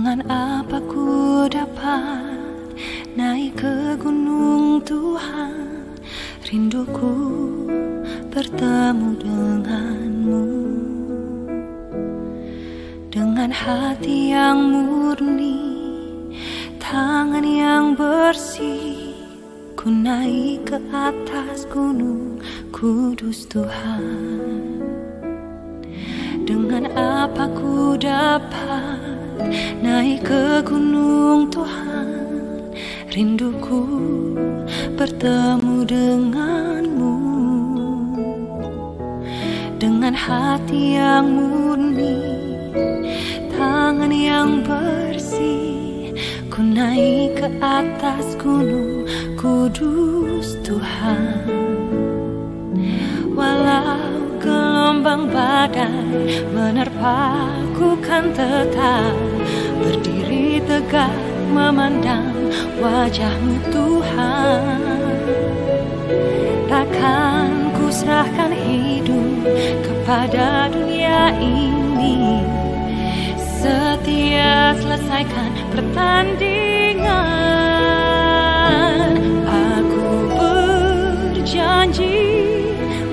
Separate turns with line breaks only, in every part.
Dengan apa ku dapat naik ke gunung Tuhan? Rinduku bertemu denganmu. Dengan hati yang murni, tangan yang bersih, ku naik ke atas gunung kudus Tuhan. Dengan apa ku dapat naik ke gunung Tuhan? Rinduku bertemu denganmu. Dengan hati yang murni, tangan yang bersih, ku naik ke atas gunung kudus Tuhan. Walau gelombang badai menerpaku, kan tetap berdiri tegak memandang wajah-Mu Tuhan. Takkan ku serahkan hidup kepada dunia ini, setia selesaikan pertandingan. Aku berjanji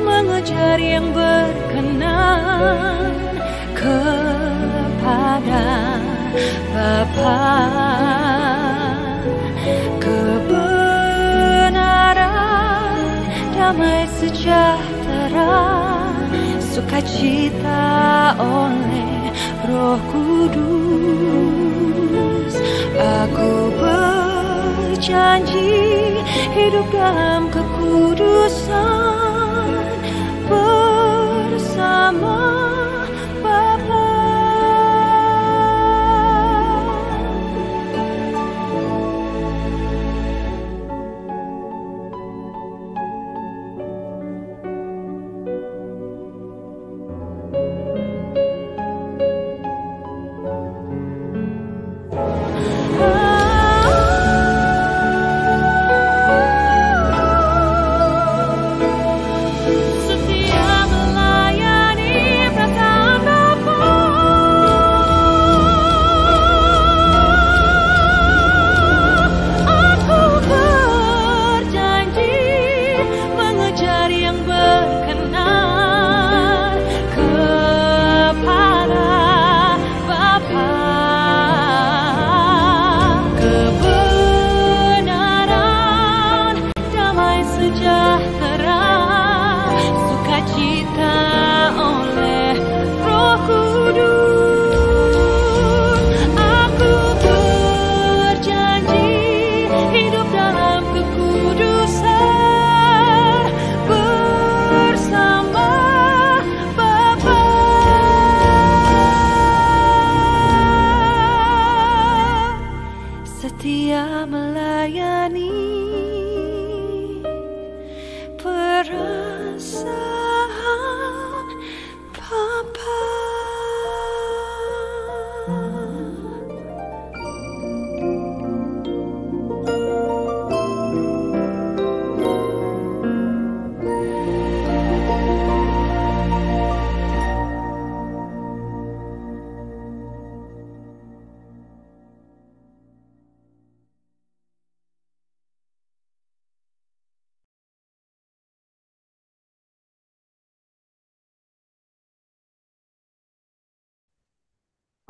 mengejar yang berkenan kepada Bapa. Kebenaran, damai sejahtera, sukacita oleh Roh Kudus. Aku berjanji hidup dalam kekudusan bersama Bapa. Setia melayani perasaan Bapa.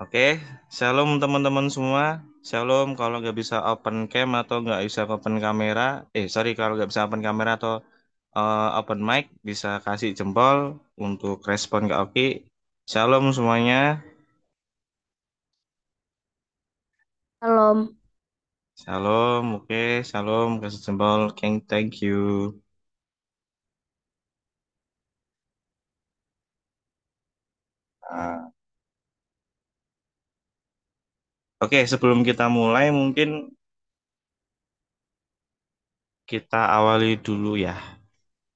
Oke, shalom teman-teman semua. Shalom, kalau nggak bisa open cam atau nggak bisa open kamera, kalau nggak bisa open kamera atau open mic, bisa kasih jempol untuk respon ke Oki. Shalom semuanya.
Salam.
Shalom, oke, shalom, kasih jempol, King, thank you. Nah, oke, sebelum kita mulai, mungkin kita awali dulu ya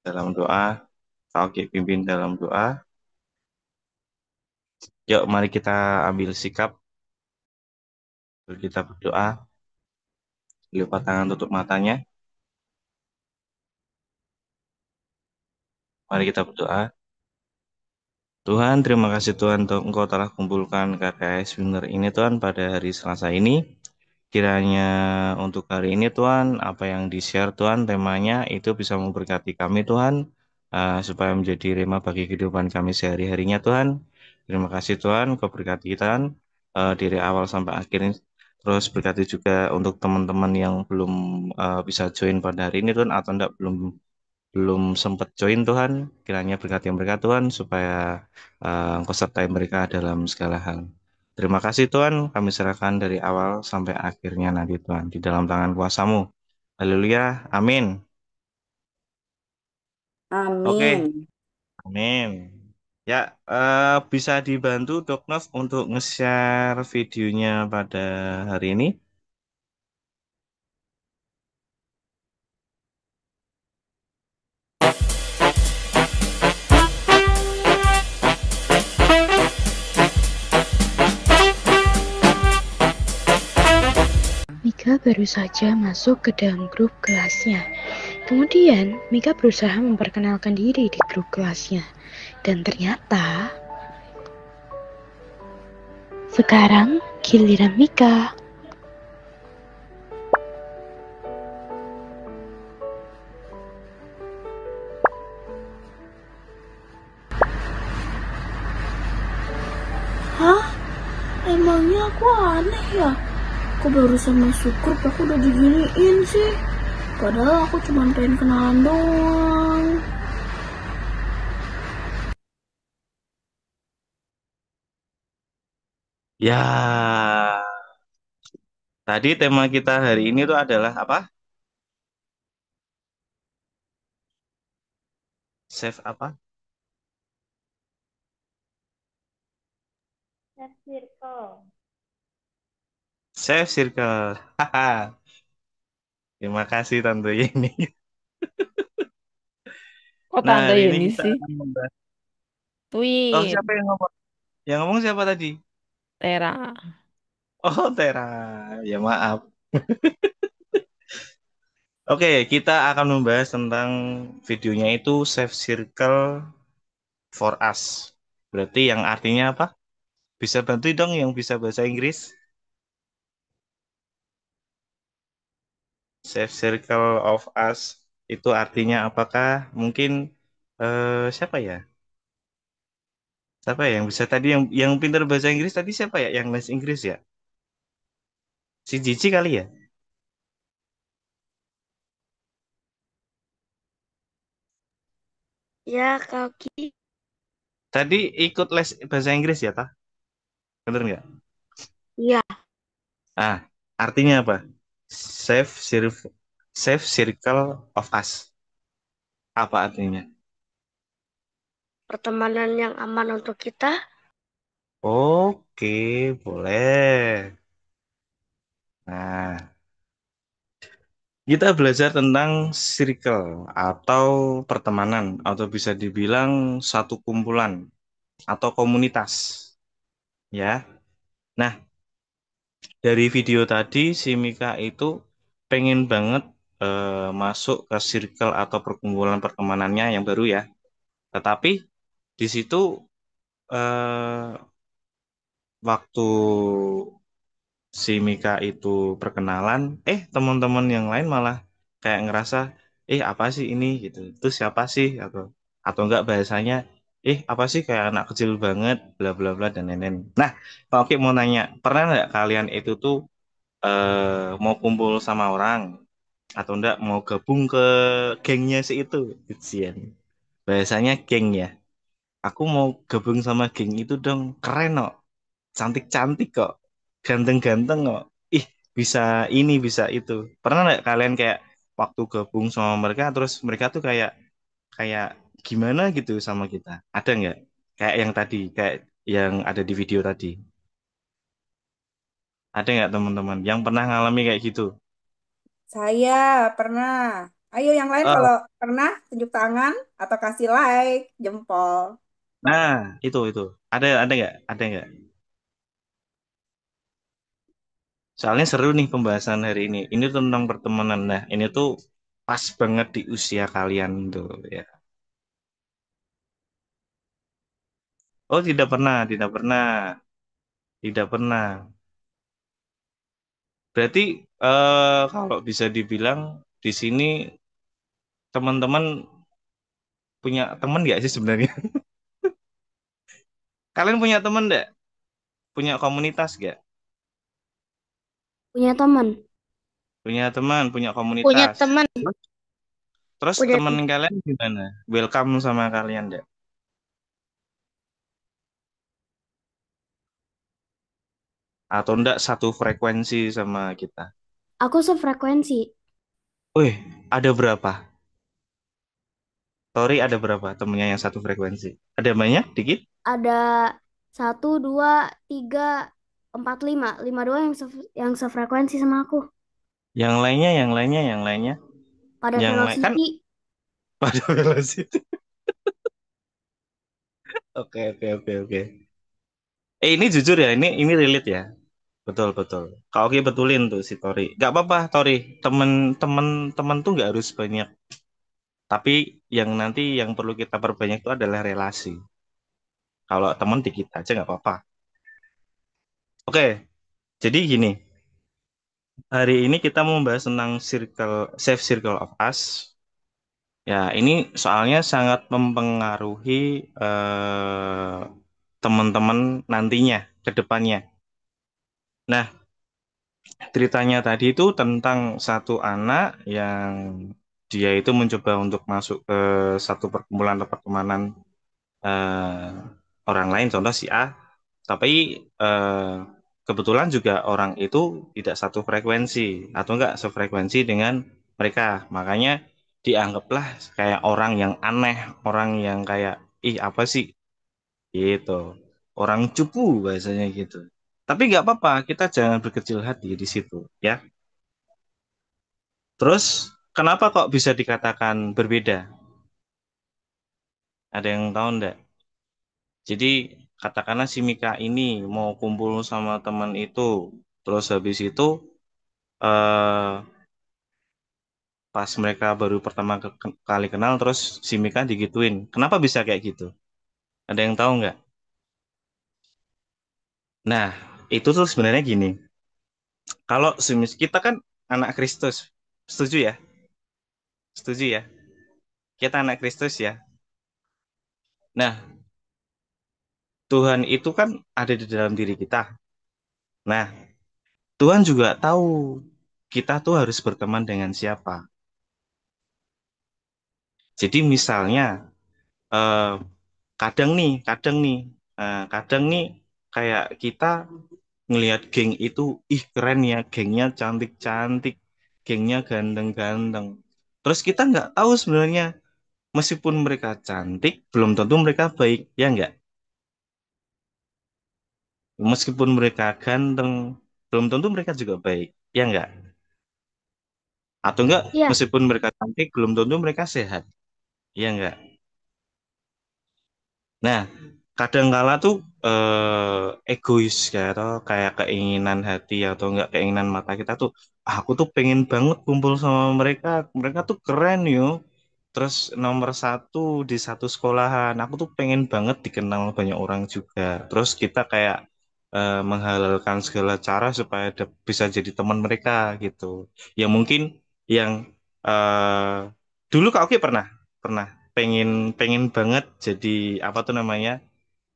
dalam doa. Kak Oki pimpin dalam doa. Yuk, mari kita ambil sikap. Kita berdoa. Lipat tangan, tutup matanya. Mari kita berdoa. Tuhan, terima kasih Tuhan untuk Engkau telah kumpulkan KKS Winner ini Tuhan pada hari Selasa ini. Kiranya untuk hari ini Tuhan, apa yang di-share Tuhan temanya itu bisa memberkati kami Tuhan, supaya menjadi rema bagi kehidupan kami sehari-harinya Tuhan. Terima kasih Tuhan, Kau berkati Tuhan dari awal sampai akhir ini. Terus berkati juga untuk teman-teman yang belum bisa join pada hari ini Tuhan atau enggak belum belum sempat join Tuhan, kiranya berkati mereka Tuhan supaya Engkau sertai mereka dalam segala hal. Terima kasih Tuhan, kami serahkan dari awal sampai akhirnya nanti Tuhan di dalam tangan kuasa-Mu. Haleluya, amin. Oke,
Amin.
amin. Ya, bisa dibantu Dok Nov untuk nge-share videonya pada hari ini.
Mika baru saja masuk ke dalam grup kelasnya. Kemudian, Mika berusaha memperkenalkan diri di grup kelasnya. Dan ternyata, sekarang giliran Mika.
Hah? Emangnya aku aneh ya? Kok barusan masuk grup aku udah diginiin sih? Padahal aku cuma pengen kenalan doang.
Ya, tadi tema kita hari ini tuh adalah apa? Save apa? Save Circle. Haha. Terima kasih Tante Yeni.
Kok
Nah,
Tante
hari ini
Yeni
kita
sih?
akan membahas. Oh,
Twin,
siapa yang ngomong? Yang ngomong siapa tadi?
Tera.
Oh, Tera. Ya maaf. Oke, kita akan membahas tentang videonya itu Save Circle for Us. Berarti yang artinya apa? Bisa bantu dong yang bisa bahasa Inggris? Save Circle of Us itu artinya apakah? Mungkin siapa ya? Siapa ya yang bisa tadi yang pintar bahasa Inggris tadi siapa ya? Yang les Inggris ya? Si Cici kali ya?
Ya, Kaki.
Tadi ikut les bahasa Inggris ya, Tah? Bener nggak?
Ya,
Ah, artinya apa? Save, save circle of us. Apa artinya?
pertemanan yang aman untuk kita.
Oke, boleh. Nah, kita belajar tentang circle atau pertemanan atau bisa dibilang satu kumpulan atau komunitas, ya. Nah, dari video tadi si Mika itu pengen banget masuk ke circle atau perkumpulan pertemanannya yang baru ya. Tetapi di situ eh, waktu si Mika itu perkenalan, teman-teman yang lain malah kayak ngerasa, apa sih ini gitu, itu siapa sih atau enggak bahasanya, apa sih kayak anak kecil banget, bla bla bla dan lain-lain. Nah, Pak Oki mau nanya, pernah nggak kalian itu tuh mau kumpul sama orang atau enggak mau gabung ke gengnya si itu, Itsian. Bahasanya geng ya. Aku mau gabung sama geng itu dong, keren kok, cantik-cantik kok, ganteng-ganteng kok. Ih, bisa ini, bisa itu. Pernah nggak kalian kayak waktu gabung sama mereka, terus mereka tuh kayak kayak gimana gitu sama kita? Ada nggak? Kayak yang tadi, kayak yang ada di video tadi. Ada nggak teman-teman yang pernah ngalami kayak gitu?
Saya pernah. Ayo yang lain
Oh,
kalau pernah tunjuk tangan atau kasih like, jempol.
nah, itu. Ada nggak? Ada nggak? Soalnya seru nih pembahasan hari ini. Ini tentang pertemanan. Nah, ini tuh pas banget di usia kalian tuh ya. Oh, tidak pernah, tidak pernah, tidak pernah. Berarti kalau bisa dibilang di sini teman-teman punya teman nggak sih sebenarnya? Kalian punya teman nggak? Punya komunitas nggak?
Punya teman.
Punya teman, punya
Punya
komunitas.
teman.
Terus
Punya
teman kalian gimana? Welcome sama kalian nggak? Atau enggak satu frekuensi sama kita?
Aku sefrekuensi.
Wih, ada berapa? Tori ada berapa temennya yang satu frekuensi? Ada banyak, dikit?
Ada satu, dua, tiga, empat, lima. Lima doang yang sefrekuensi sama aku.
Yang lainnya, yang lainnya, yang lainnya,
Pada
yang lain kan
Velocity.
pada velocity. Oke, oke, oke, oke. Ini jujur ya, ini relate ya. Betul, betul. Kak Oki betulin tuh si Tori. Gak apa-apa, Tori. Temen-temen temen tuh nggak harus banyak. Tapi yang nanti yang perlu kita perbanyak itu adalah relasi. Kalau temen dikit aja nggak apa-apa. Oke, jadi gini. Hari ini kita mau bahas tentang safe circle of us. Ya, ini soalnya sangat mempengaruhi teman-teman nantinya ke depannya. Nah, ceritanya tadi itu tentang satu anak yang dia itu mencoba untuk masuk ke satu perkumpulan atau pertemanan eh, orang lain, contoh si A, tapi kebetulan juga orang itu tidak satu frekuensi atau enggak sefrekuensi dengan mereka. Makanya dianggaplah kayak orang yang aneh, orang yang kayak, ih apa sih gitu, orang cupu bahasanya gitu. Tapi nggak apa-apa, kita jangan berkecil hati di situ, ya. Terus, kenapa kok bisa dikatakan berbeda? Ada yang tahu enggak? Jadi, katakanlah si Mika ini mau kumpul sama teman itu, terus habis itu eh, pas mereka baru pertama kali kenal, terus si Mika digituin. Kenapa bisa kayak gitu? Ada yang tahu nggak? Nah, itu tuh sebenarnya gini. Kalau kita kan anak Kristus, setuju ya? Setuju ya? Kita anak Kristus ya. Nah, Tuhan itu kan ada di dalam diri kita. Nah, Tuhan juga tahu kita tuh harus berteman dengan siapa. Jadi misalnya, eh, kadang nih, kayak kita ngelihat geng itu, ih keren ya, gengnya cantik-cantik, gengnya ganteng-ganteng. Terus kita nggak tahu sebenarnya, meskipun mereka cantik, belum tentu mereka baik, ya nggak? Meskipun mereka ganteng, belum tentu mereka juga baik, ya nggak? Atau enggak,
Iya,
meskipun mereka cantik, belum tentu mereka sehat, ya nggak? Nah, kadangkala tuh egois kayak atau kayak keinginan hati atau enggak keinginan mata kita tuh, "Ah, aku tuh pengen banget kumpul sama mereka, mereka tuh keren yo. Terus nomor satu di satu sekolahan, aku tuh pengen banget dikenal banyak orang juga. Terus kita kayak menghalalkan segala cara supaya bisa jadi teman mereka gitu. Ya mungkin yang eh, dulu Kak Oki pernah pernah pengen pengen banget jadi apa tuh namanya?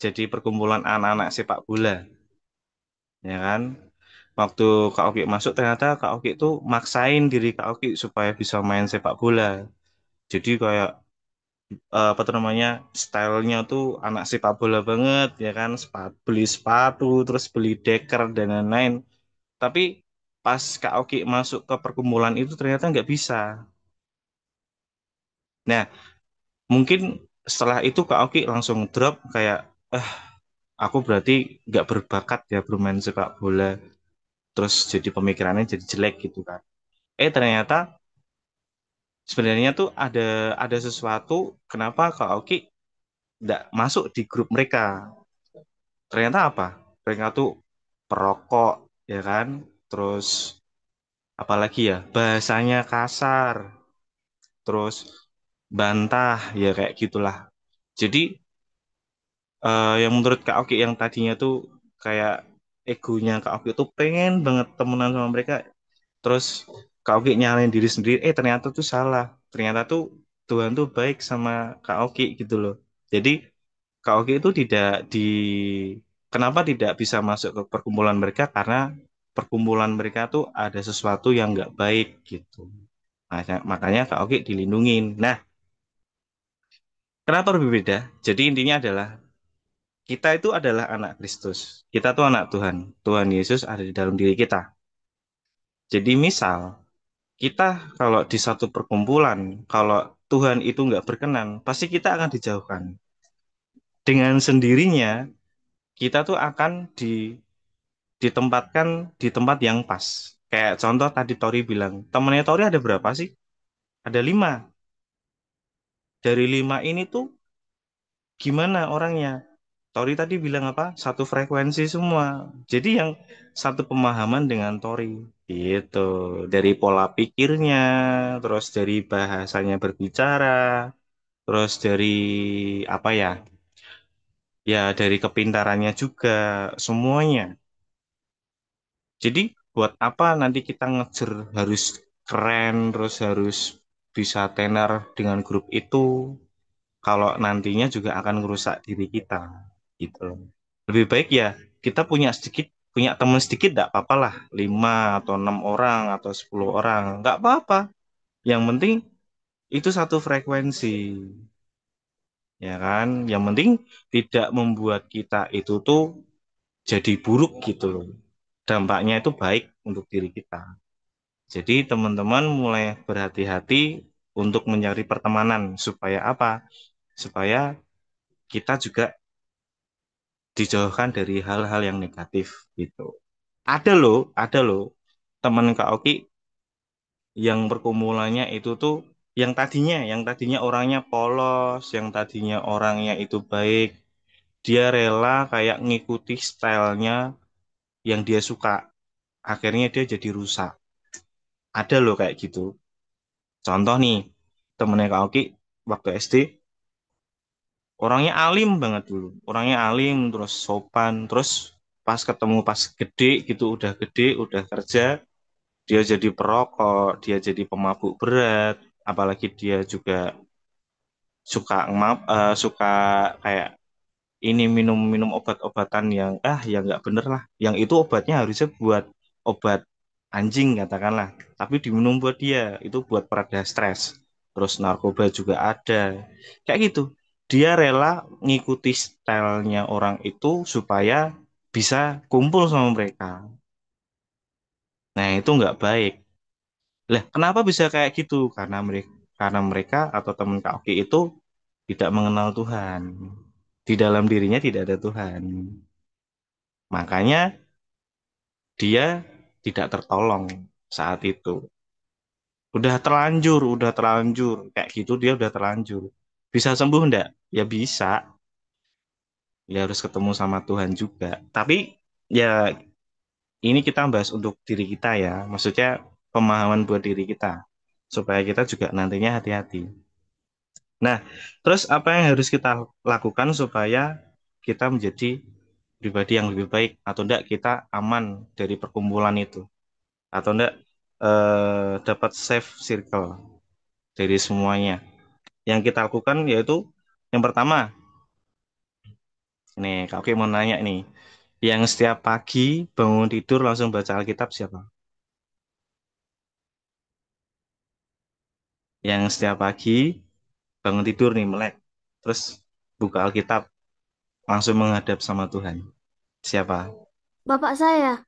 Jadi perkumpulan anak-anak sepak bola, ya kan? Waktu Kak Oki masuk ternyata Kak Oki tuh maksain diri Kak Oki supaya bisa main sepak bola. Jadi kayak apa tuh namanya, stylenya tuh anak sepak bola banget ya kan, beli sepatu terus beli deker dan lain-lain. Tapi pas Kak Oki masuk ke perkumpulan itu ternyata nggak bisa. Nah, mungkin setelah itu Kak Oki langsung drop kayak, eh aku berarti nggak berbakat ya bermain sepak bola. Terus jadi pemikirannya jadi jelek gitu kan. Ternyata sebenarnya tuh ada sesuatu kenapa Kak Oki nggak masuk di grup mereka. Ternyata apa? Mereka tuh perokok, ya kan? Terus apalagi ya? Bahasanya kasar, terus bantah, ya kayak gitulah. Jadi yang menurut Kak Oki yang tadinya tuh kayak egonya Kak Oki tuh pengen banget temenan sama mereka, terus Kak Oki nyalain diri sendiri, ternyata tuh salah, ternyata tuh Tuhan tuh baik sama Kak Oki gitu loh. Jadi Kak Oki itu tidak di kenapa tidak bisa masuk ke perkumpulan mereka, karena perkumpulan mereka tuh ada sesuatu yang nggak baik gitu. Makanya Kak Oki dilindungin. Nah, kenapa berbeda? Jadi intinya adalah kita itu adalah anak Kristus. Kita tuh anak Tuhan. Tuhan Yesus ada di dalam diri kita. Jadi misal kita kalau di satu perkumpulan, kalau Tuhan itu nggak berkenan, pasti kita akan dijauhkan. Dengan sendirinya, kita tuh akan ditempatkan di tempat yang pas. Kayak contoh tadi Tori bilang, temennya Tori ada berapa sih? Ada 5. Dari 5 ini tuh gimana orangnya? Tori tadi bilang apa? Satu frekuensi semua. Jadi yang satu pemahaman dengan Tori. Gitu. Dari pola pikirnya, terus dari bahasanya berbicara, terus dari apa ya? Ya dari kepintarannya juga, semuanya. Jadi buat apa nanti kita ngejar harus keren, terus harus bisa tenar dengan grup itu, kalau nantinya juga akan merusak diri kita, gitu. Lebih baik ya kita punya teman sedikit, tidak apa-apa lah, 5 atau 6 orang atau 10 orang, nggak apa-apa. Yang penting itu satu frekuensi, ya kan? Yang penting tidak membuat kita itu tuh jadi buruk gitu loh. Dampaknya itu baik untuk diri kita. Jadi teman-teman mulai berhati-hati untuk mencari pertemanan supaya apa? Supaya kita juga dijauhkan dari hal-hal yang negatif gitu. Ada loh teman Kak Oki yang perkumpulannya itu tuh yang tadinya orangnya polos, yang tadinya orangnya itu baik, dia rela kayak ngikuti stylenya yang dia suka. Akhirnya dia jadi rusak. Ada loh kayak gitu. Contoh nih, temennya Kak Oki waktu SD, orangnya alim banget dulu. Orangnya alim, terus sopan, terus pas gede gitu, udah gede, udah kerja, dia jadi perokok, dia jadi pemabuk berat, apalagi dia juga suka kayak ini minum-minum obat-obatan yang nggak bener lah. Yang itu obatnya harusnya buat obat anjing katakanlah, tapi diminum buat dia itu buat pereda stres. Terus narkoba juga ada, kayak gitu. Dia rela ngikuti stylenya orang itu supaya bisa kumpul sama mereka. Nah itu nggak baik. Lah kenapa bisa kayak gitu? Karena mereka atau teman Kak Oki itu tidak mengenal Tuhan. Di dalam dirinya tidak ada Tuhan. Makanya dia tidak tertolong saat itu. Udah terlanjur. Kayak gitu dia udah terlanjur. Bisa sembuh enggak? Ya bisa. Ya harus ketemu sama Tuhan juga. Tapi ya ini kita bahas untuk diri kita ya. Maksudnya pemahaman buat diri kita. Supaya kita juga nantinya hati-hati. Nah, terus apa yang harus kita lakukan supaya kita menjadi pribadi yang lebih baik, atau enggak kita aman dari perkumpulan itu, atau enggak dapat safe circle dari semuanya. Yang kita lakukan yaitu yang pertama, nih Kak Oki mau nanya nih, yang setiap pagi bangun tidur langsung baca Alkitab siapa? Yang setiap pagi bangun tidur nih melek, terus buka Alkitab langsung menghadap sama Tuhan. Siapa?
Bapak saya.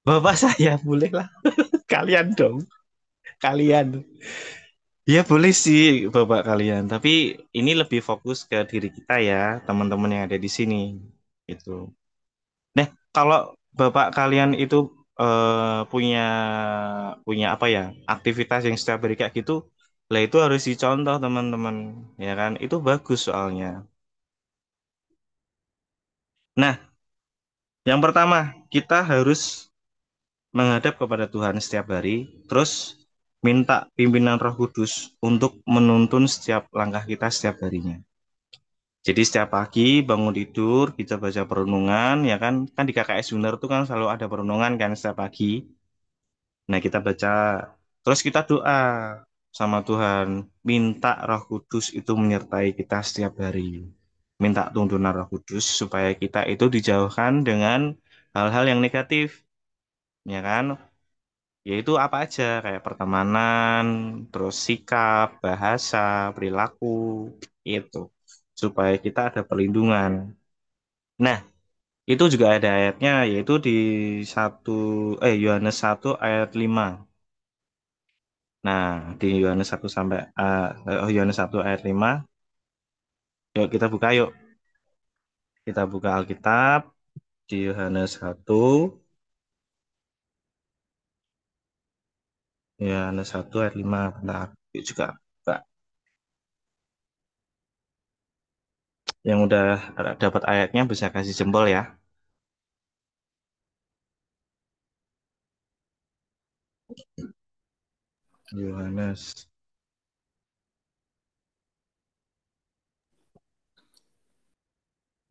Bapak saya, boleh lah. Kalian dong. Kalian. Ya boleh sih Bapak kalian. Tapi ini lebih fokus ke diri kita ya, teman-teman yang ada di sini. Gitu. Nah, kalau Bapak kalian itu punya punya apa ya, aktivitas yang setiap hari kayak gitu, lah itu harus dicontoh teman-teman. Ya kan? Itu bagus soalnya. Nah, yang pertama, kita harus menghadap kepada Tuhan setiap hari, terus minta pimpinan Roh Kudus untuk menuntun setiap langkah kita setiap harinya. Jadi setiap pagi bangun tidur kita baca perenungan ya kan. Kan di KKS Uner tuh kan selalu ada perenungan kan setiap pagi. Nah, kita baca terus kita doa sama Tuhan, minta Roh Kudus itu menyertai kita setiap hari. Minta tuntunan Roh Kudus supaya kita itu dijauhkan dengan hal-hal yang negatif, ya kan? Yaitu apa aja kayak pertemanan, terus sikap, bahasa, perilaku itu supaya kita ada perlindungan. Nah, itu juga ada ayatnya yaitu di satu Yohanes 1 ayat 5. Nah, di Yohanes 1 sampai Yohanes 1 ayat 5, yuk kita buka yuk. Kita buka Alkitab di Yohanes 1, Yohanes 1 ayat 5. Bentar, yuk juga buka. Yang udah dapat ayatnya bisa kasih jempol ya. Yohanes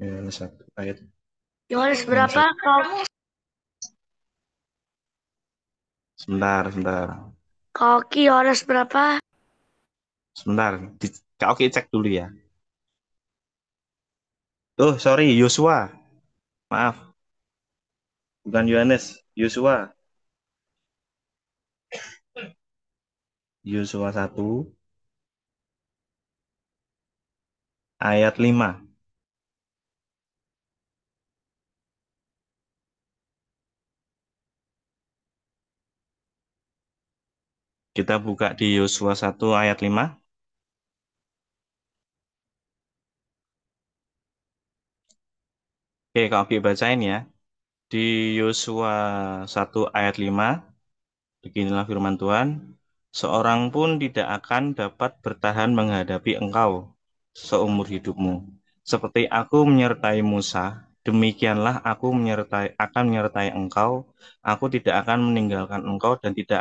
Yohanes 1 ayat
Yohanes
Yohanes
berapa?
1.
Kau
Sebentar, sebentar.
Kau Yohanes berapa?
Sebentar. Oke, cek dulu ya. Oh, sorry, Yosua. Maaf, bukan Yohanes, Yosua. Yosua 1 ayat 5. Kita buka di Yosua 1 ayat 5. Oke, Kak Oki bacain ya. Di Yosua 1 ayat 5, beginilah firman Tuhan. Seorang pun tidak akan dapat bertahan menghadapi engkau seumur hidupmu. Seperti aku menyertai Musa, demikianlah aku akan menyertai engkau. Aku tidak akan meninggalkan engkau dan tidak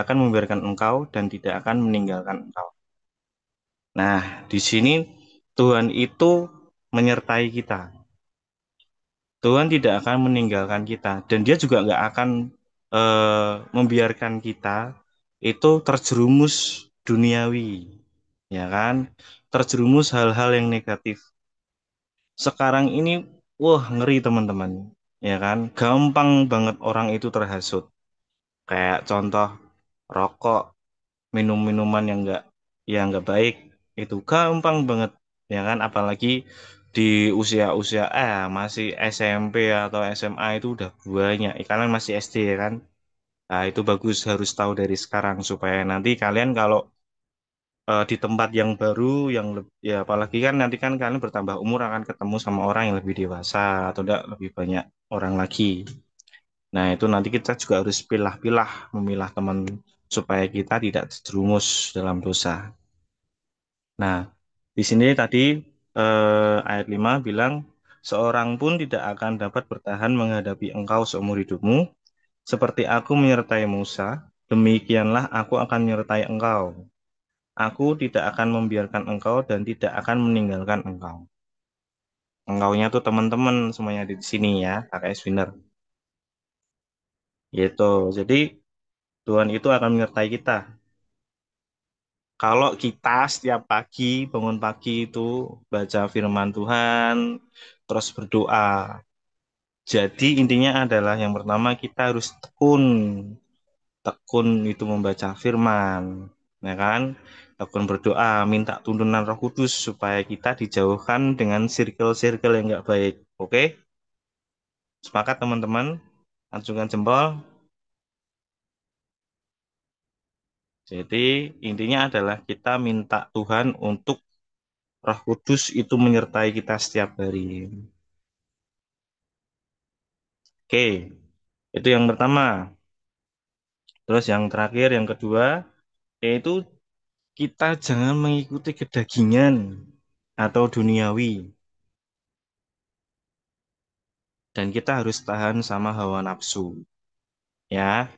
akan membiarkan engkau dan tidak akan meninggalkan engkau. Nah, di sini Tuhan itu menyertai kita. Tuhan tidak akan meninggalkan kita dan Dia juga nggak akan membiarkan kita itu terjerumus duniawi, ya kan? Terjerumus hal-hal yang negatif. Sekarang ini, wah ngeri teman-teman, ya kan? Gampang banget orang itu terhasut. Kayak contoh rokok, minum-minuman yang nggak baik itu gampang banget, ya kan? Apalagi di usia-usia masih SMP atau SMA itu udah banyak. Kalian masih SD ya kan? Nah, itu bagus harus tahu dari sekarang supaya nanti kalian kalau di tempat yang baru ya apalagi kan nanti kan kalian bertambah umur akan ketemu sama orang yang lebih dewasa atau enggak lebih banyak orang lagi. Nah, itu nanti kita juga harus pilah-pilah memilah teman supaya kita tidak terjerumus dalam dosa. Nah, di sini tadi ayat 5 bilang seorang pun tidak akan dapat bertahan menghadapi engkau seumur hidupmu. Seperti aku menyertai Musa, demikianlah aku akan menyertai engkau. Aku tidak akan membiarkan engkau dan tidak akan meninggalkan engkau. Engkaunya tuh teman-teman semuanya di sini ya, KKS Winner. Gitu. Jadi Tuhan itu akan menyertai kita. Kalau kita setiap pagi bangun pagi itu baca firman Tuhan, terus berdoa. Jadi intinya adalah yang pertama kita harus tekun. Tekun itu membaca firman, ya kan? Tekun berdoa, minta tuntunan Roh Kudus supaya kita dijauhkan dengan circle-circle yang nggak baik. Oke? Sepakat teman-teman? Acungkan jempol. Jadi intinya adalah kita minta Tuhan untuk Roh Kudus itu menyertai kita setiap hari. Oke, itu yang pertama. Terus yang terakhir, yang kedua, yaitu kita jangan mengikuti kedagingan atau duniawi. Dan kita harus tahan sama hawa nafsu. Ya,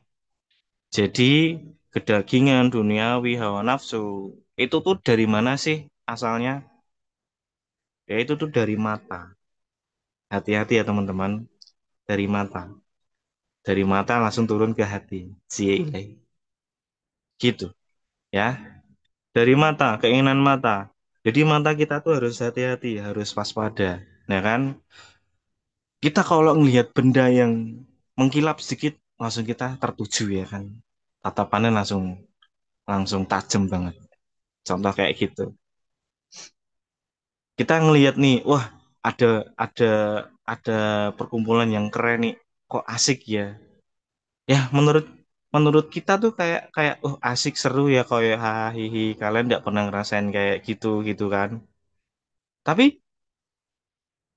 jadi kedagingan, duniawi, hawa nafsu, itu tuh dari mana sih asalnya? Yaitu tuh dari mata. Hati-hati ya teman-teman, dari mata. Dari mata langsung turun ke hati. Cie, gitu ya. Dari mata, keinginan mata. Jadi mata kita tuh harus hati-hati, harus waspada. Nah kan, kita kalau ngelihat benda yang mengkilap sedikit, langsung kita tertuju ya kan. Tatapannya langsung langsung tajam banget. Contoh kayak gitu. Kita ngelihat nih, wah ada ada ada perkumpulan yang keren nih, kok asik ya. Ya menurut menurut kita tuh kayak kayak oh asik seru ya kayak hahihi kalian nggak pernah ngerasain kayak gitu gitu kan. Tapi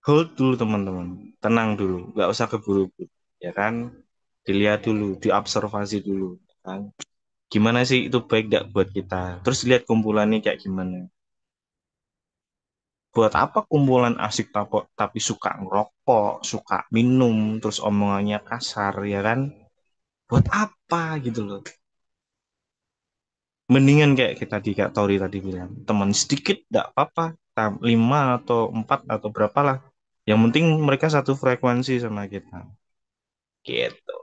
hold dulu teman-teman, tenang dulu, nggak usah keburu-buru, ya kan? Dilihat dulu, diobservasi dulu, ya kan? Gimana sih itu baik nggak buat kita? Terus lihat kumpulannya kayak gimana? Buat apa kumpulan asik tapi suka ngerokok, suka minum, terus omongannya kasar, ya kan? Buat apa gitu loh? Mendingan kayak kita di Kak Tori tadi bilang, teman sedikit nggak apa-apa, lima atau empat atau berapa lah. Yang penting mereka satu frekuensi sama kita. Gitu.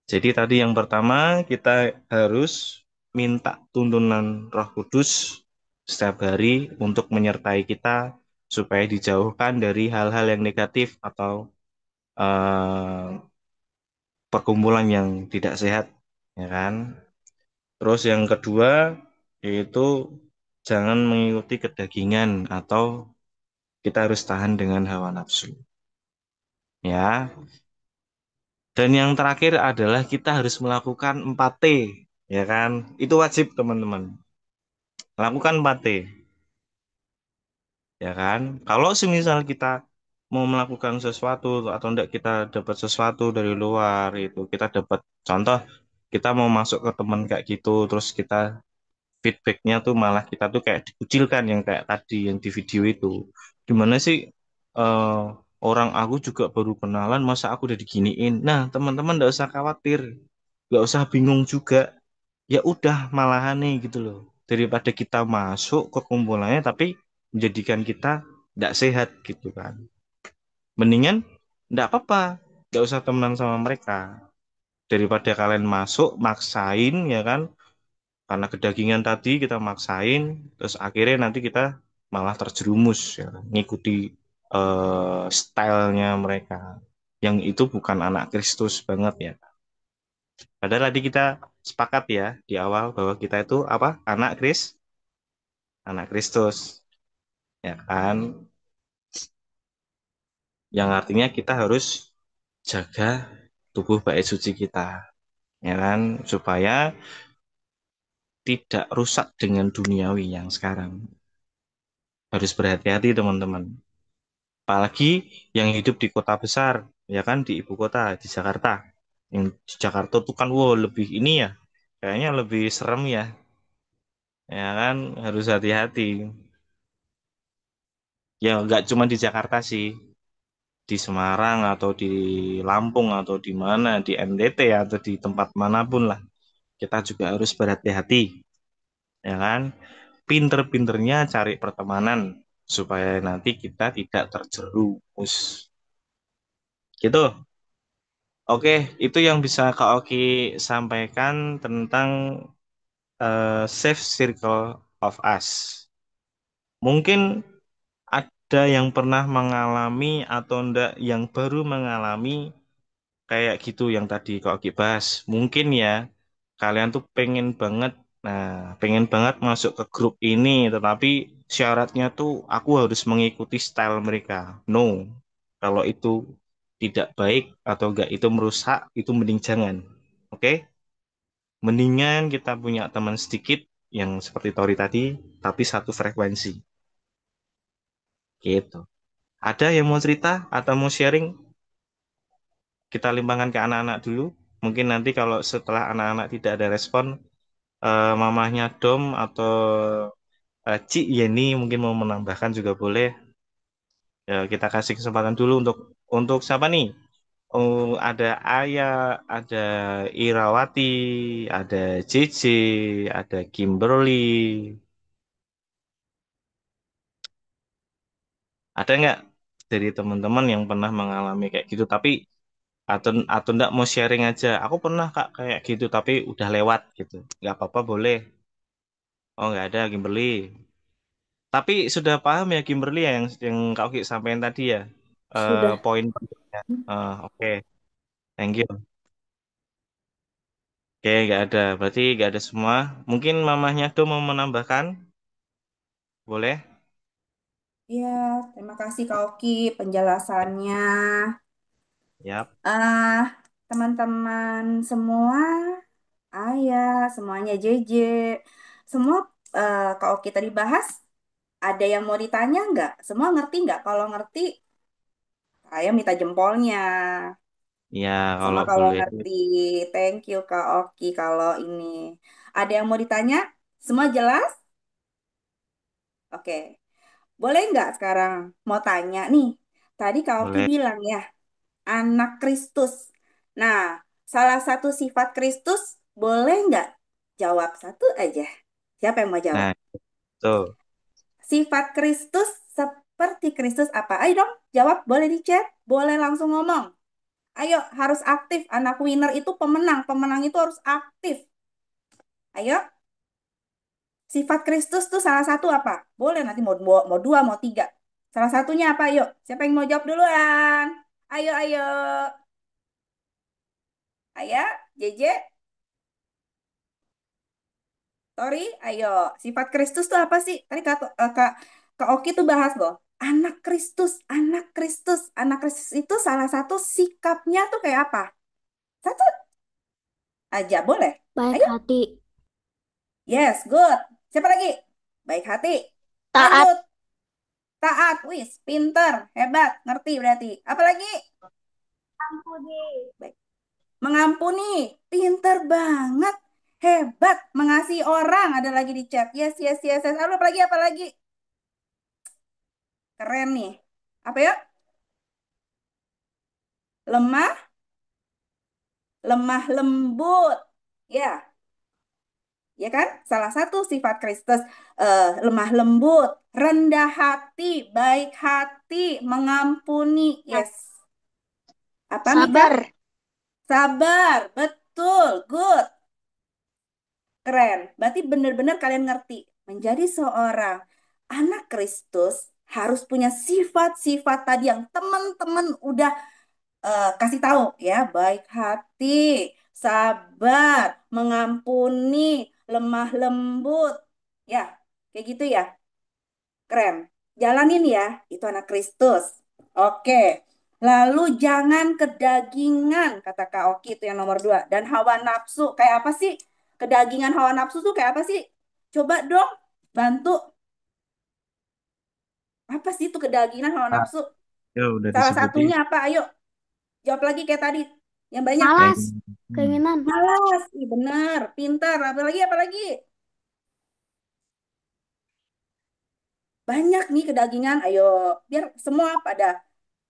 Jadi tadi yang pertama kita harus minta tuntunan Roh Kudus setiap hari untuk menyertai kita supaya dijauhkan dari hal-hal yang negatif atau eh, perkumpulan yang tidak sehat, ya kan? Terus yang kedua yaitu jangan mengikuti kedagingan atau kita harus tahan dengan hawa nafsu, ya. Dan yang terakhir adalah kita harus melakukan 4T, ya kan? Itu wajib teman-teman. Lakukan 4T, ya kan? Kalau semisal kita mau melakukan sesuatu atau enggak kita dapat sesuatu dari luar itu, kita dapat contoh kita mau masuk ke teman kayak gitu, terus kita feedbacknya tuh malah kita tuh kayak dikucilkan yang kayak tadi yang di video itu. Gimana sih eh, orang aku juga baru kenalan masa aku udah diginiin. Nah, teman-teman enggak usah khawatir, nggak usah bingung juga. Ya udah malahan nih gitu loh. Daripada kita masuk ke kumpulannya tapi menjadikan kita nggak sehat gitu kan. Mendingan nggak apa-apa, nggak usah temenan sama mereka. Daripada kalian masuk maksain ya kan, karena kedagingan tadi kita maksain, terus akhirnya nanti kita malah terjerumus ya, kan, ngikuti stylenya mereka. Yang itu bukan anak Kristus banget ya. Padahal tadi kita sepakat ya di awal bahwa kita itu apa? Anak Kristus, ya kan? Yang artinya kita harus jaga tubuh bait suci kita, ya kan? Supaya tidak rusak dengan duniawi yang sekarang. Harus berhati-hati teman-teman. Apalagi yang hidup di kota besar, ya kan? Di ibu kota, di Jakarta. Yang di Jakarta tuh kan, wow, lebih ini ya, kayaknya lebih serem ya, ya kan? Harus hati-hati. Ya nggak cuma di Jakarta sih, di Semarang atau di Lampung atau di mana, di NTT atau di tempat manapun lah. Kita juga harus berhati-hati, ya kan? Pinter-pinternya cari pertemanan supaya nanti kita tidak terjerumus. Gitu. Oke, itu yang bisa Kak Oki sampaikan tentang safe circle of us. Mungkin ada yang pernah mengalami atau enggak yang baru mengalami kayak gitu yang tadi kok Ki bahas. Mungkin ya kalian tuh pengen banget masuk ke grup ini, tetapi syaratnya tuh aku harus mengikuti style mereka. No, kalau itu tidak baik atau enggak itu merusak, itu mending jangan. Oke? Mendingan kita punya teman sedikit yang seperti Tori tadi, tapi satu frekuensi. Gitu. Ada yang mau cerita atau mau sharing? Kita limpahkan ke anak-anak dulu. Mungkin nanti kalau setelah anak-anak tidak ada respon, mamahnya Dom atau Cik Yeni mungkin mau menambahkan juga boleh. Ya, kita kasih kesempatan dulu untuk siapa nih? Oh, ada Ayah, ada Irawati, ada Cici, ada Kimberly. Ada nggak dari teman-teman yang pernah mengalami kayak gitu? Tapi atau nggak mau sharing aja. Aku pernah Kak kayak gitu, tapi udah lewat gitu. Nggak apa-apa boleh. Oh nggak ada Kimberly. Tapi sudah paham ya Kimberly ya yang Kak Oki sampaikan tadi ya.
Sudah.
Poin pentingnya. Oke, thank you. Oke, nggak ada. Berarti nggak ada semua. Mungkin mamahnya tuh mau menambahkan? Boleh?
Ya, terima kasih Kak Oki penjelasannya.
Yap.
Teman-teman semua, Ayah, semuanya JJ, semua Kak Oki tadi bahas, ada yang mau ditanya nggak? Semua ngerti nggak? Kalau ngerti, saya minta jempolnya.
Ya,
Sama
kalau
kalau
boleh.
ngerti, thank you Kak Oki kalau ini. Ada yang mau ditanya? Semua jelas? Oke, boleh nggak sekarang mau tanya nih? Tadi Kak Oki
Boleh.
bilang ya, anak Kristus. Nah, salah satu sifat Kristus boleh nggak jawab satu aja? Siapa yang mau jawab?
Nah, tuh.
Sifat Kristus seperti Kristus apa? Ayo dong, jawab. Boleh di chat, boleh langsung ngomong. Ayo, harus aktif. Anak winner itu pemenang. Pemenang itu harus aktif. Ayo, sifat Kristus tuh salah satu apa? Boleh nanti mau dua, mau tiga. Salah satunya apa? Ayo, siapa yang mau jawab duluan? Ayo, ayo. Ayo, JJ, Tori, ayo. Sifat Kristus tuh apa sih? Tadi Kak Oki tuh bahas loh. Anak Kristus, anak Kristus. Anak Kristus itu salah satu sikapnya tuh kayak apa? Satu aja boleh.
Baik
Ayo.
hati.
Yes, good. Siapa lagi? Baik hati.
Taat.
Lanjut. Taat. Wis, pinter, hebat, ngerti berarti. Apalagi? Baik. Mengampuni. Pinter banget. Hebat. Mengasihi orang. Ada lagi di chat. Yes, yes, yes, yes. Apa lagi? Apa lagi? Keren nih. Apa ya? Lemah, lemah lembut. Ya, ya kan? Salah satu sifat Kristus lemah lembut, rendah hati, baik hati, mengampuni. Yes. Apa Mika?
Sabar.
Sabar. Betul. Good. Keren. Berarti benar-benar kalian ngerti. Menjadi seorang anak Kristus harus punya sifat-sifat tadi yang teman-teman udah kasih tahu ya, baik hati, sabar, mengampuni, lemah lembut. Ya, kayak gitu ya. Keren. Jalanin ya, itu anak Kristus. Oke. Lalu jangan kedagingan, kata Kak Oki itu yang nomor dua. Dan hawa nafsu, kayak apa sih? Kedagingan hawa nafsu tuh kayak apa sih? Coba dong, bantu. Apa sih itu kedagingan hawa
Nah,
nafsu?
ya udah
Salah
disebutin.
satunya apa? Ayo, jawab lagi kayak tadi. Yang banyak.
Kayak
Malas. Keinginan.
Malas, ih bener, pintar, apalagi apalagi banyak nih kedagingan. Ayo, biar semua pada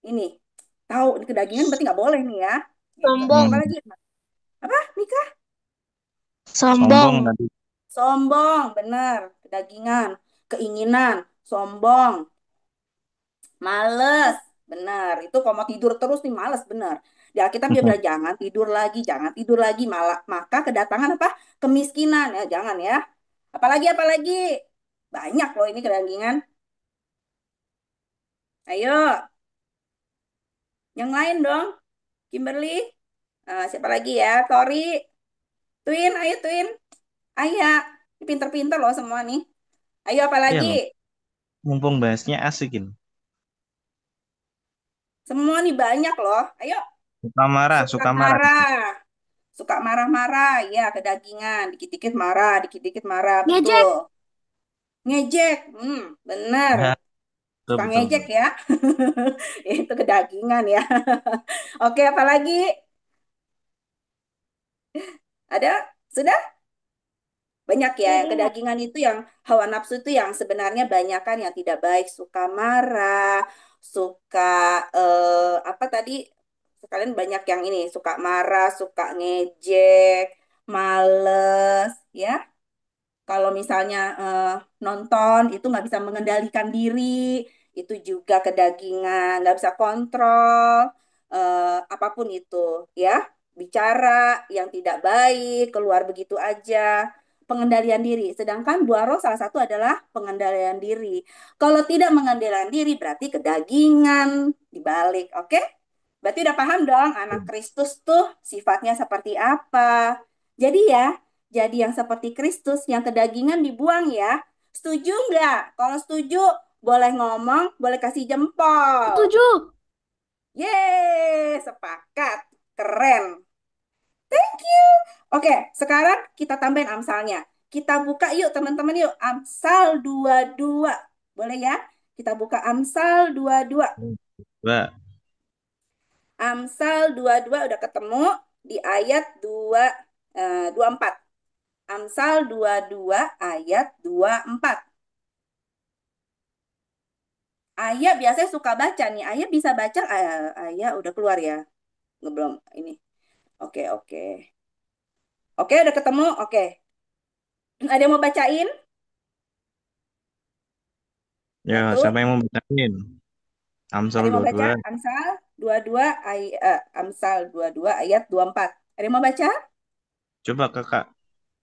ini tahu ini kedagingan berarti nggak boleh nih ya. Gitu.
Sombong.
Apalagi apa? Nikah?
Sombong.
sombong tadi.
Sombong, bener. Kedagingan, keinginan, sombong, males, bener. Itu kalau mau tidur terus nih males, bener. Di Alkitab dia bilang jangan tidur lagi, malah maka kedatangan apa? Kemiskinan ya, jangan ya. Apalagi banyak loh ini kedagingan. Ayo, yang lain dong. Kimberly, siapa lagi ya? Tori, Twin, ayo Twin. Ayah, ini pinter-pinter loh semua nih. Ayo apa
Iya
lagi?
loh, mumpung bahasnya asikin.
Semua nih banyak loh. Ayo,
Suka marah,
suka
suka marah.
marah. Suka marah-marah, ya kedagingan. Dikit-dikit marah, dikit-dikit marah.
Ngejek.
Betul. Ngejek, bener.
Nah, betul,
Suka
betul,
ngejek
betul.
ya. Itu kedagingan ya. Oke, apa lagi? Ada? Sudah? Banyak ya, yang
Sudah.
kedagingan itu yang hawa nafsu itu yang sebenarnya banyak kan yang tidak baik, suka marah, suka apa tadi? Sekalian banyak yang ini, suka marah, suka ngejek, males, ya. Kalau misalnya nonton itu nggak bisa mengendalikan diri, itu juga kedagingan, nggak bisa kontrol apapun itu, ya. Bicara yang tidak baik, keluar begitu aja, pengendalian diri. Sedangkan buah roh salah satu adalah pengendalian diri. Kalau tidak mengendalikan diri berarti kedagingan dibalik, oke? Berarti udah paham dong anak Kristus tuh sifatnya seperti apa. Jadi ya, jadi yang seperti Kristus, yang kedagingan dibuang ya. Setuju nggak? Kalau setuju, boleh ngomong, boleh kasih jempol.
Setuju.
Yeay, sepakat. Keren. Thank you. Oke, sekarang kita tambahin amsalnya. Kita buka yuk teman-teman yuk. Amsal 22. Boleh ya? Kita buka Amsal 22.
Mbak,
Amsal 22 udah ketemu di ayat 24. Amsal 22 ayat 24. Ayah biasanya suka baca nih. Ayah bisa baca. Ayah udah keluar ya. Nggak, belum ini. Oke, oke. Oke, udah ketemu. Oke. Ada yang mau bacain?
ya
Satu.
siapa yang mau bacain?
Ada
Amsal
yang mau baca?
22.
Amsal 22 Amsal 22 ayat 24. Ada yang mau baca?
Coba kakak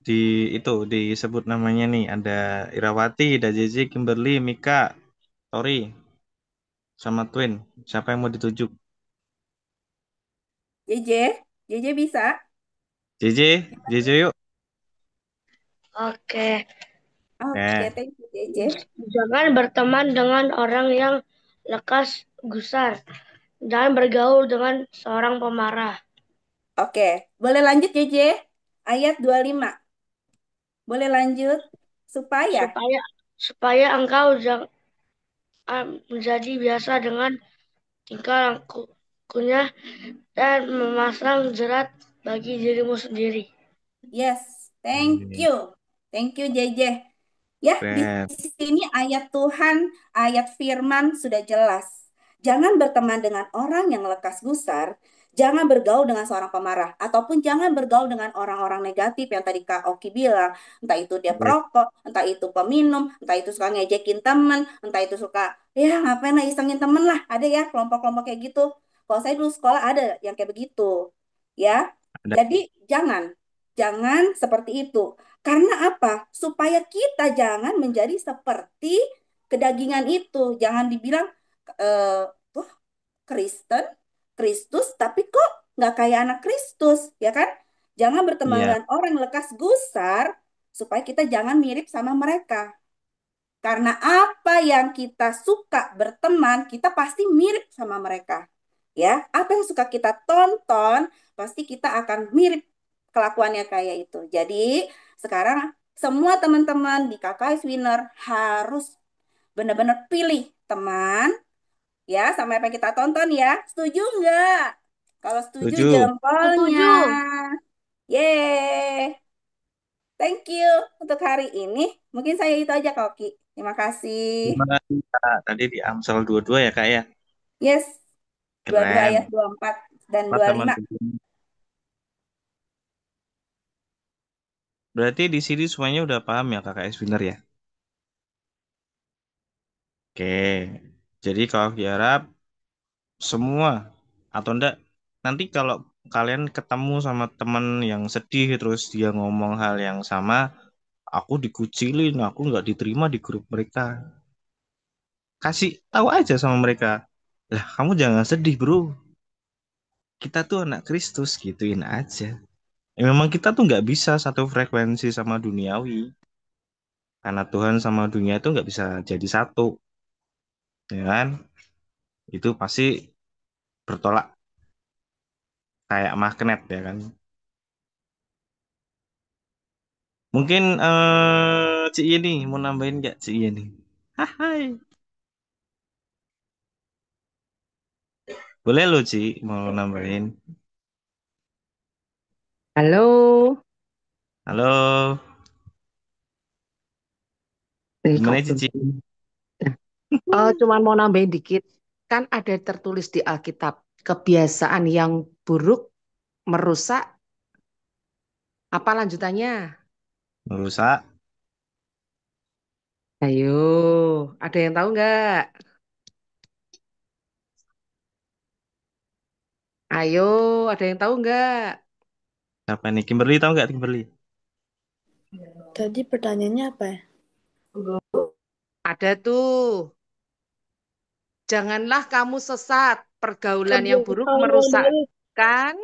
di itu disebut namanya nih. Ada Irawati, ada JJ, Kimberly, Mika, Tori, sama Twin. Siapa yang mau ditujuk?
JJ. JJ bisa?
JJ, JJ yuk.
Oke,
Oke,
Eh,
thank you JJ.
jangan berteman dengan orang yang lekas gusar. Jangan bergaul dengan seorang pemarah.
Oke, boleh lanjut JJ? Ayat 25. Boleh lanjut? Supaya.
Supaya supaya engkau menjadi biasa dengan tingkah lakunya dan memasang jerat bagi dirimu sendiri.
Yes, thank you. Thank you JJ. Ya, di
keren.
sini ayat Tuhan, ayat firman sudah jelas. Jangan berteman dengan orang yang lekas gusar, jangan bergaul dengan seorang pemarah, ataupun jangan bergaul dengan orang-orang negatif yang tadi Kak Oki bilang. Entah itu dia perokok, entah itu peminum, entah itu suka ngejekin temen, entah itu suka, ya ngapain lah isengin temen lah. Ada ya kelompok-kelompok kayak gitu. Kalau saya dulu sekolah ada yang kayak begitu. Ya,
Ada.
jadi jangan seperti itu. Karena apa? Supaya kita jangan menjadi seperti kedagingan itu. Jangan dibilang, wah Kristen, Kristus, tapi kok nggak kayak anak Kristus, ya kan? Jangan berteman
Iya,
dengan orang yang lekas gusar, supaya kita jangan mirip sama mereka. Karena apa yang kita suka berteman, kita pasti mirip sama mereka. Ya, apa yang suka kita tonton, pasti kita akan mirip kelakuannya kayak itu. Jadi, sekarang semua teman-teman di KKS Winner harus benar-benar pilih teman ya sama apa yang kita tonton ya. Setuju nggak? Kalau setuju
setuju.
jempolnya.
Setuju.
Yeay. Thank you untuk hari ini. Mungkin saya itu aja, Koki. Terima kasih.
Terima kasih, Kak. Tadi di Amsal 22 ya, Kak ya.
Yes, 22 ayat
Keren.
24 dan
Buat
25.
teman-teman. Berarti di sini semuanya udah paham ya, KKS Winner ya? Oke. Jadi kalau diharap semua atau enggak nanti kalau kalian ketemu sama teman yang sedih terus dia ngomong hal yang sama, aku dikucilin, aku nggak diterima di grup mereka. Kasih tahu aja sama mereka. Lah, kamu jangan sedih, Bro. Kita tuh anak Kristus, gituin aja. Memang kita tuh nggak bisa satu frekuensi sama duniawi. Karena Tuhan sama dunia itu nggak bisa jadi satu, ya kan? Itu pasti bertolak kayak magnet, ya kan? Mungkin Ci ini mau nambahin nggak Ci ini? Hai, boleh lo Ci mau nambahin.
Halo,
Halo,
nih kok
gimana
belum.
Cici?
Cuman mau nambahin dikit. Kan ada tertulis di Alkitab, kebiasaan yang buruk merusak, apa lanjutannya?
Merusak.
Ayo, ada yang tahu nggak? Ayo, ada yang tahu nggak?
Siapa nih? Kimberly tahu nggak Kimberly?
Tadi pertanyaannya apa ya?
Ada tuh. Janganlah kamu sesat. Pergaulan yang buruk
Kebiasaan yang baik,
merusakkan.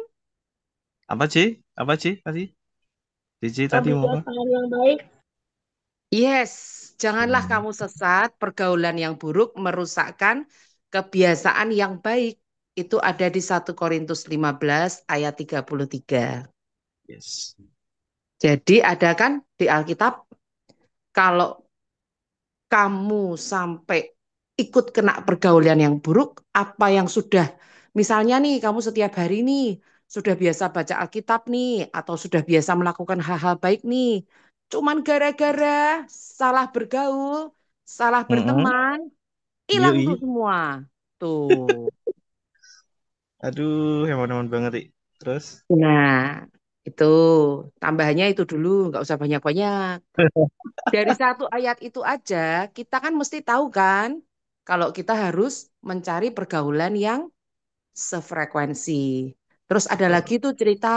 Apa sih? Apa sih tadi? DJ tadi mau apa?
kebiasaan yang baik.
Yes, janganlah
Hmm.
kamu sesat. Pergaulan yang buruk merusakkan kebiasaan yang baik. Itu ada di 1 Korintus 15 ayat 33.
Yes.
Jadi ada kan di Alkitab, kalau kamu sampai ikut kena pergaulan yang buruk, apa yang sudah, misalnya nih, kamu setiap hari nih, sudah biasa baca Alkitab nih, atau sudah biasa melakukan hal-hal baik nih, cuman gara-gara salah bergaul, salah
Mm-mm.
berteman, hilang tuh
Yoi.
semua. Tuh.
Aduh, hemat-hemat banget, Ik. Terus?
Nah, itu tambahannya itu dulu, nggak usah banyak-banyak. Dari satu ayat itu aja, kita kan mesti tahu kan, kalau kita harus mencari pergaulan yang sefrekuensi. Terus ada lagi
Betul.
tuh cerita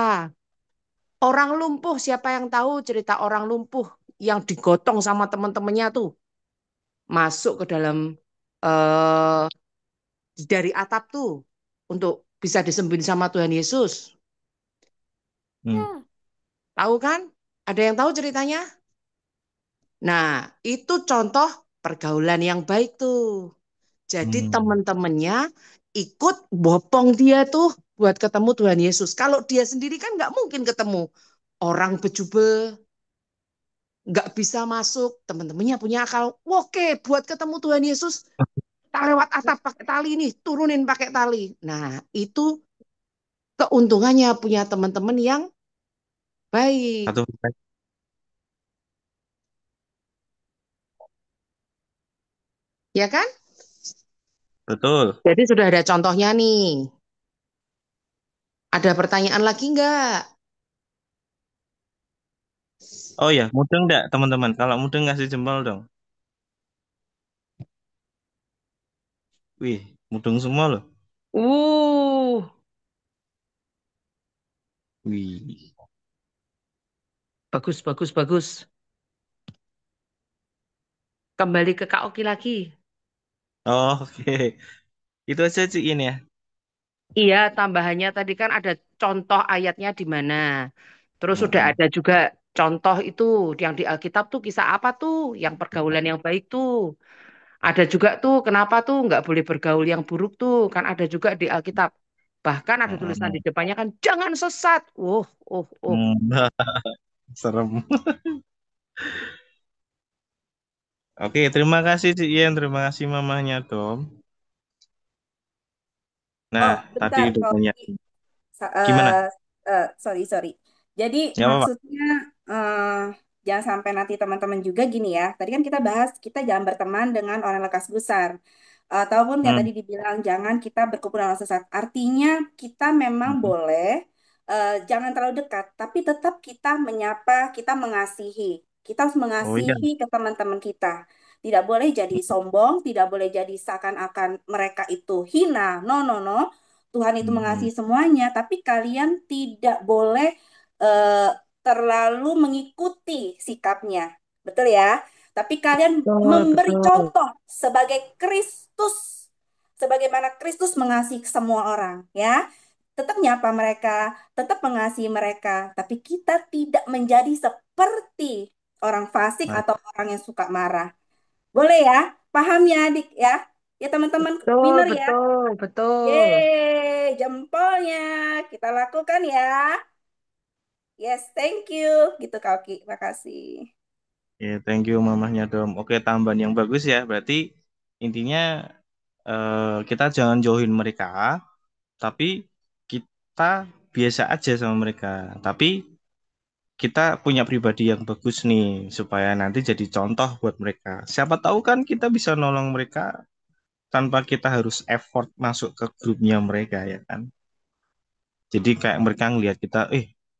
orang lumpuh. Siapa yang tahu cerita orang lumpuh yang digotong sama teman-temannya tuh masuk ke dalam eh dari atap tuh untuk bisa disembuhin sama Tuhan Yesus.
Hmm.
Tahu kan? Ada yang tahu ceritanya? Nah, itu contoh pergaulan yang baik tuh. Jadi
Hmm.
teman-temannya ikut bopong dia tuh buat ketemu Tuhan Yesus. Kalau dia sendiri kan nggak mungkin ketemu. Orang bejubel, nggak bisa masuk. Teman-temannya punya akal. Oke, buat ketemu Tuhan Yesus, kita lewat atap pakai tali nih, turunin pakai tali. Nah, itu keuntungannya punya teman-teman yang baik.
Satu.
Ya kan?
Betul.
Jadi sudah ada contohnya nih. Ada pertanyaan lagi nggak?
Oh ya, mudeng enggak, teman-teman? Kalau mudeng ngasih jempol dong. Wih, mudeng semua loh.
Uh,
Wih.
bagus, bagus, bagus. Kembali ke Kak Oki lagi.
Oh, oke. Itu aja sih ini ya.
Iya, tambahannya tadi kan ada contoh ayatnya di mana. Terus sudah
Mm-mm.
ada juga contoh itu yang di Alkitab tuh kisah apa tuh, yang pergaulan yang baik tuh. Ada juga tuh kenapa tuh nggak boleh bergaul yang buruk tuh, kan ada juga di Alkitab. Bahkan ada tulisan di
Mm-mm.
depannya kan jangan sesat. Oh.
Hmm. Serem. Oke, terima kasih Cik Yen, terima kasih mamanya Tom. Nah,
Oh,
tadi
bentar,
udah
Kak
banyak.
Oki. Sa-
Gimana?
sorry, sorry. Jadi
Gak apa-apa.
maksudnya jangan sampai nanti teman-teman juga gini ya. Tadi kan kita bahas kita jangan berteman dengan orang lekas gusar. Ataupun yang
Hmm.
tadi dibilang jangan kita berkumpul dengan orang sesat. Artinya kita memang
Hmm.
boleh jangan terlalu dekat, tapi tetap kita menyapa, kita mengasihi. Kita harus
Oh iya.
mengasihi ke teman-teman kita. Tidak boleh jadi sombong, tidak boleh jadi seakan-akan mereka itu hina. No, no, no. Tuhan itu
Hmm.
mengasihi semuanya, tapi kalian tidak boleh eh, terlalu mengikuti sikapnya. Betul ya? Tapi kalian
Betul,
memberi
betul.
contoh sebagai Kristus, sebagaimana Kristus mengasihi semua orang, ya. Tetap nyapa mereka, tetap mengasihi mereka, tapi kita tidak menjadi seperti orang fasik
Nah,
atau orang yang suka marah. Boleh ya? Paham ya, adik ya? Ya teman-teman
Betul,
winner ya.
betul, betul.
Yeay, jempolnya kita lakukan ya. Yes, thank you. Gitu Kak Oki, makasih.
ya, thank you mamahnya Dom. Oke, tambahan yang bagus ya. Berarti intinya kita jangan jauhin mereka, tapi kita biasa aja sama mereka. Tapi kita punya pribadi yang bagus nih, supaya nanti jadi contoh buat mereka. Siapa tahu kan kita bisa nolong mereka tanpa kita harus effort masuk ke grupnya mereka ya kan. Jadi kayak mereka ngelihat kita,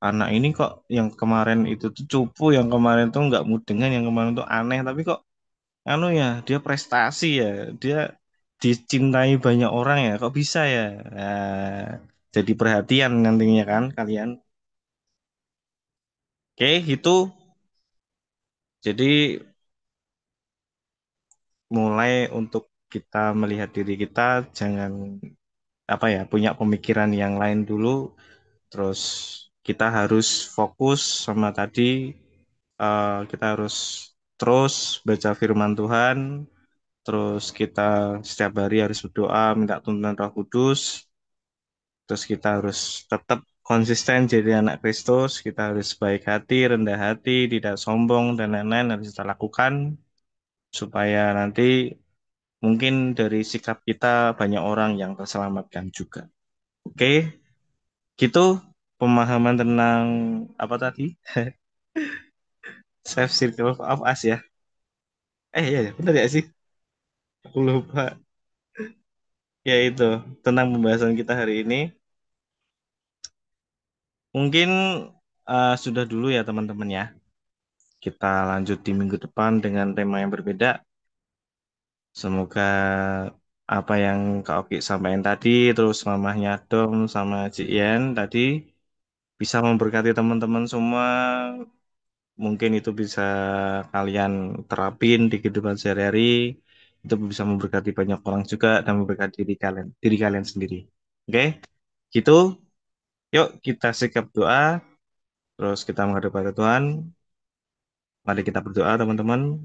anak ini kok yang kemarin itu tuh cupu, yang kemarin tuh nggak mudengan, yang kemarin tuh aneh, tapi kok anu ya, dia prestasi ya, dia dicintai banyak orang ya, kok bisa ya. Nah, jadi perhatian nantinya kan kalian. Oke, itu jadi mulai untuk kita melihat diri kita, jangan apa ya, punya pemikiran yang lain dulu. Terus kita harus fokus sama tadi, kita harus terus baca firman Tuhan. Terus kita setiap hari harus berdoa, minta tuntunan Roh Kudus. Terus kita harus tetap konsisten jadi anak Kristus. Kita harus baik hati, rendah hati, tidak sombong, dan lain-lain harus kita lakukan. Supaya nanti mungkin dari sikap kita banyak orang yang terselamatkan juga. Oke, gitu pemahaman tentang apa tadi? Safe Circle of Us ya. Iya, ya, benar ya sih? Aku lupa. Ya itu, tentang pembahasan kita hari ini. Mungkin sudah dulu ya teman-teman ya. Kita lanjut di minggu depan dengan tema yang berbeda. Semoga apa yang Kak Oki sampaikan tadi, terus mamahnya Dom sama Cik Yen tadi bisa memberkati teman-teman semua. Mungkin itu bisa kalian terapin di kehidupan sehari-hari. Itu bisa memberkati banyak orang juga dan memberkati diri kalian sendiri. Oke, gitu. Yuk kita sikap doa, terus kita menghadap pada Tuhan. Mari kita berdoa teman-teman.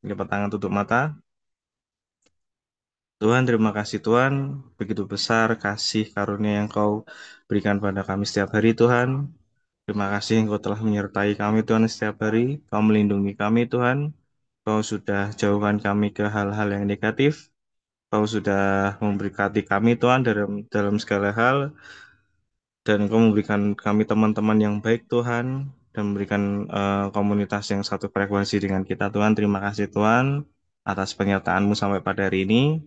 Lipat tangan, tutup mata. Tuhan, terima kasih Tuhan. Begitu besar kasih karunia yang Kau berikan pada kami setiap hari Tuhan. Terima kasih Engkau telah menyertai kami Tuhan setiap hari. Kau melindungi kami Tuhan. Kau sudah jauhkan kami ke hal-hal yang negatif. Kau sudah memberkati kami Tuhan dalam dalam segala hal. Dan Engkau memberikan kami teman-teman yang baik Tuhan. Dan memberikan komunitas yang satu frekuensi dengan kita Tuhan. Terima kasih Tuhan atas penyertaan-Mu sampai pada hari ini.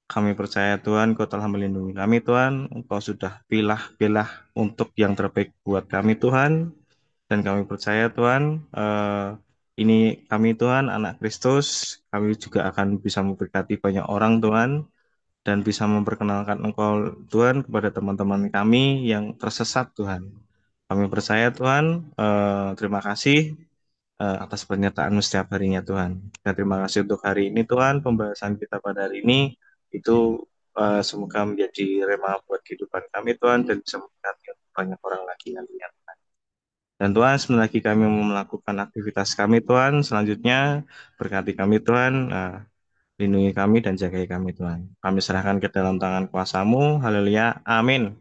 Kami percaya Tuhan, Kau telah melindungi kami Tuhan. Engkau sudah pilah-pilah untuk yang terbaik buat kami Tuhan. Dan kami percaya Tuhan, ini kami Tuhan, anak Kristus. Kami juga akan bisa memberkati banyak orang Tuhan. Dan bisa memperkenalkan Engkau Tuhan kepada teman-teman kami yang tersesat Tuhan. Kami percaya Tuhan, terima kasih atas penyertaan setiap harinya Tuhan. Dan terima kasih untuk hari ini Tuhan, pembahasan kita pada hari ini itu semoga menjadi rema buat kehidupan kami Tuhan dan bisa memberkati banyak orang lagi nantinya. Dan Tuhan, sebentar lagi kami mau melakukan aktivitas kami Tuhan, selanjutnya berkati kami Tuhan, lindungi kami dan jagai kami Tuhan. Kami serahkan ke dalam tangan kuasa-Mu, haleluya, amin.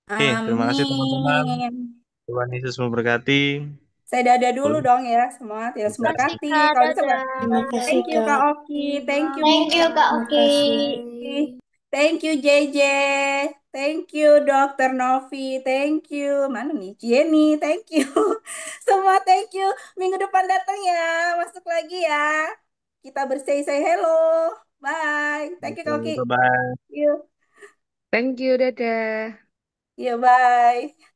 Oke, terima kasih teman-teman.
Amin.
Tuhan Yesus memberkati.
Saya dada dulu dong ya semua. Tidak
Terima kasih
memberkati.
Kak,
Kalau bisa
dadah.
Terima kasih
thank you Kak
Kak.
Oki. Thank you
Thank
Mika.
you Kak
Terima
Oki.
kasih.
Thank you JJ. Thank you Dokter Novi. Thank you. Mana nih Jenny? Thank you. Semua thank you. Minggu depan datang ya. Masuk lagi ya. Kita bersay-say hello. Bye. Thank you Kak Oki.
Bye-bye.
You.
Thank you, dadah.
You bye.